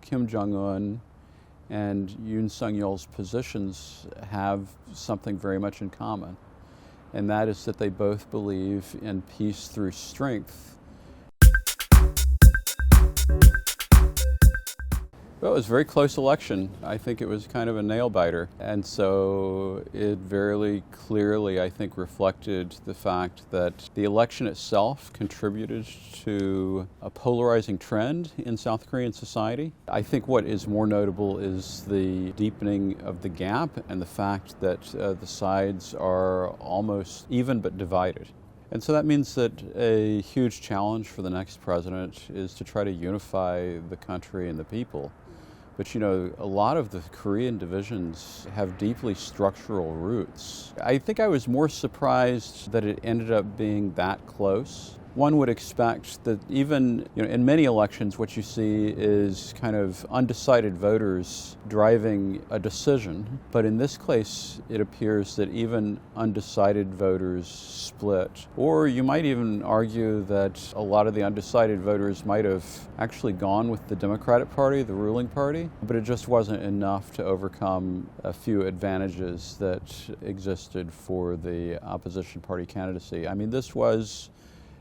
Kim Jong-un and Yoon Suk-yeol's positions have something very much in common, and that is that they both believe in peace through strength. Well, it was a very close election. I think it was kind of a nail-biter. And so it very clearly, I think, reflected the fact that the election itself contributed to a polarizing trend in South Korean society. I think what is more notable is the deepening of the gap and the fact that the sides are almost even but divided. And so that means that a huge challenge for the next president is to try to unify the country and the people. But you know, a lot of the Korean divisions have deeply structural roots. I think I was more surprised that it ended up being that close. One would expect that even in many elections, what you see is kind of undecided voters driving a decision. But in this case, it appears that even undecided voters split. Or you might even argue that a lot of the undecided voters might have actually gone with the Democratic Party, the ruling party, but it just wasn't enough to overcome a few advantages that existed for the opposition party candidacy. I mean, this was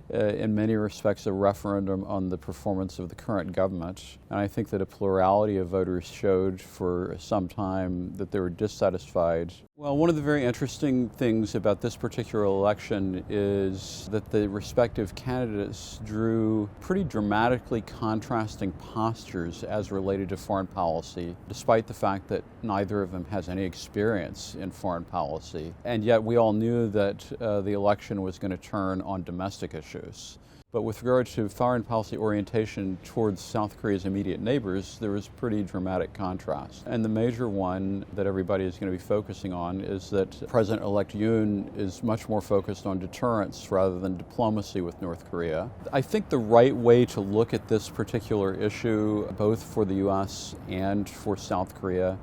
in many respects a referendum on the performance of the current government. And I think that a plurality of voters showed for some time that they were dissatisfied. Well, one of the very interesting things about this particular election is that the respective candidates drew pretty dramatically contrasting postures as related to foreign policy, despite the fact that neither of them has any experience in foreign policy. And yet we all knew that the election was going to turn on domestic issues. But with regard to foreign policy orientation towards South Korea's immediate neighbors, there was pretty dramatic contrast. And the major one that everybody is going to be focusing on is that President-elect Yoon is much more focused on deterrence rather than diplomacy with North Korea. I think the right way to look at this particular issue, both for the U.S. and for South Korea,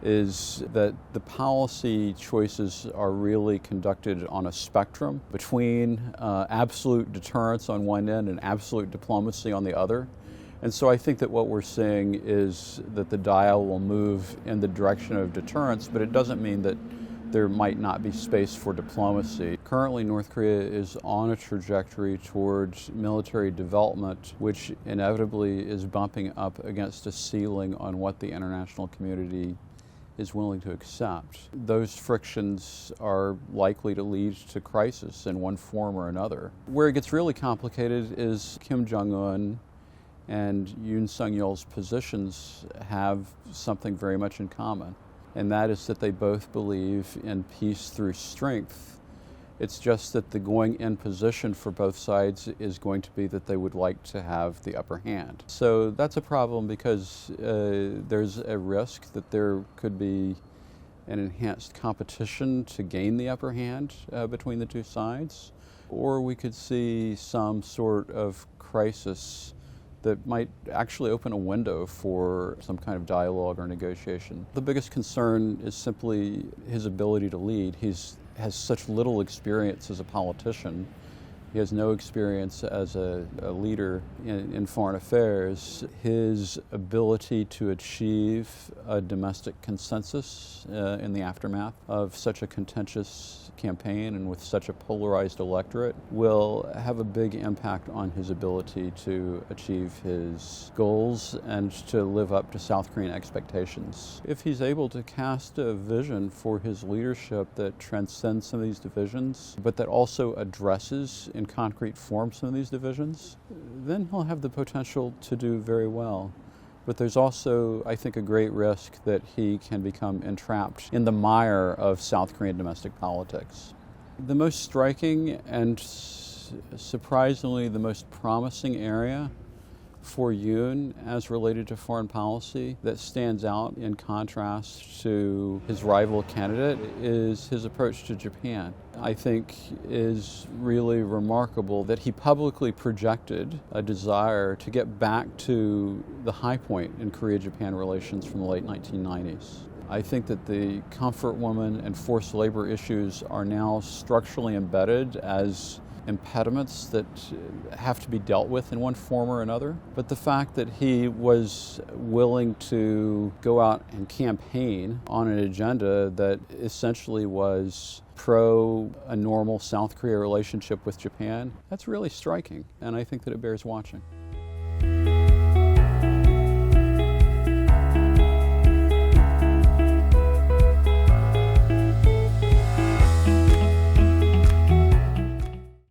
is that the policy choices are really conducted on a spectrum between absolute deterrence on one end and absolute diplomacy on the other. And so I think that what we're seeing is that the dial will move in the direction of deterrence, but it doesn't mean that there might not be space for diplomacy. Currently, North Korea is on a trajectory towards military development, which inevitably is bumping up against a ceiling on what the international community is willing to accept. Those frictions are likely to lead to crisis in one form or another. Where it gets really complicated is Kim Jong-un and Yoon Suk-yeol's positions have something very much in common, and that is that they both believe in peace through strength. It's just that the going-in position for both sides is going to be that they would like to have the upper hand. So that's a problem because there's a risk that there could be an enhanced competition to gain the upper hand between the two sides, or we could see some sort of crisis that might actually open a window for some kind of dialogue or negotiation. The biggest concern is simply his ability to lead. He has such little experience as a politician. He has no experience as a leader in foreign affairs. His ability to achieve a domestic consensus in the aftermath of such a contentious campaign and with such a polarized electorate will have a big impact on his ability to achieve his goals and to live up to South Korean expectations. If he's able to cast a vision for his leadership that transcends some of these divisions, but that also addresses in concrete form some of these divisions, then he'll have the potential to do very well. But there's also, I think, a great risk that he can become entrapped in the mire of South Korean domestic politics. The most striking and surprisingly the most promising area for Yoon as related to foreign policy that stands out in contrast to his rival candidate is his approach to Japan. I think is really remarkable that he publicly projected a desire to get back to the high point in Korea-Japan relations from the late 1990s. I think that the comfort woman and forced labor issues are now structurally embedded as impediments that have to be dealt with in one form or another. But the fact that he was willing to go out and campaign on an agenda that essentially was pro a normal South Korea relationship with Japan, that's really striking, and I think that it bears watching.